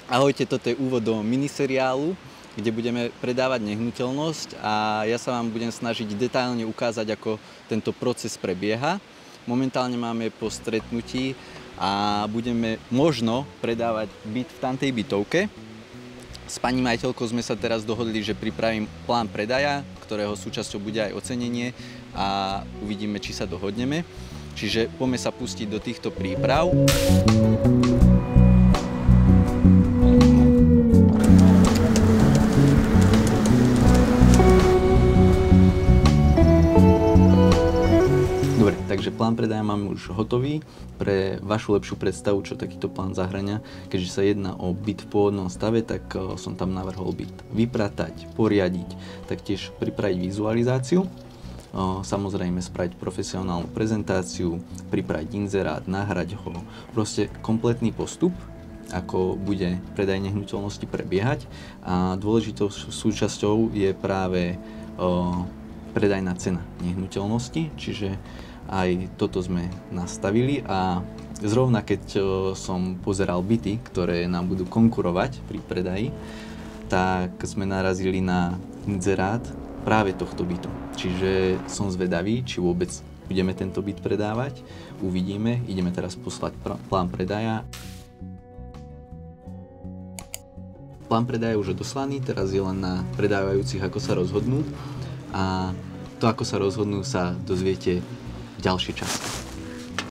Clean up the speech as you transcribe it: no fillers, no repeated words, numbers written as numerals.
Ahojte, toto je úvod do miniseriálu, kde budeme predávať nehnuteľnosť a ja sa vám budem snažiť detailne ukázať, ako tento proces prebieha. Momentálne máme po stretnutí a budeme možno predávať byt v tamtej bytovke. S pani majiteľkou sme sa teraz dohodli, že pripravím plán predaja, ktorého súčasťou bude aj ocenenie a uvidíme, či sa dohodneme. Čiže poďme sa pustiť do týchto príprav. Dobre, takže plán predaja máme už hotový. Pre vašu lepšiu predstavu, čo takýto plán zahŕňa, keďže sa jedná o byt v pôvodnom stave, tak som tam navrhol byt vypratať, poriadiť, taktiež pripraviť vizualizáciu. Samozrejme spraviť profesionálnu prezentáciu, pripraviť inzerát, nahrať ho, proste kompletný postup, ako bude predaj nehnuteľnosti prebiehať. A dôležitou súčasťou je práve predajná cena nehnuteľnosti, čiže aj toto sme nastavili a zrovna keď som pozeral byty, ktoré nám budú konkurovať pri predaji, tak sme narazili na inzerát práve tohto bytu. Čiže som zvedavý, či vôbec budeme tento byt predávať. Uvidíme, ideme teraz poslať plán predaja. Plán predaja je už odoslaný, teraz je len na predávajúcich, ako sa rozhodnú. A to, ako sa rozhodnú, sa dozviete v ďalšej časti.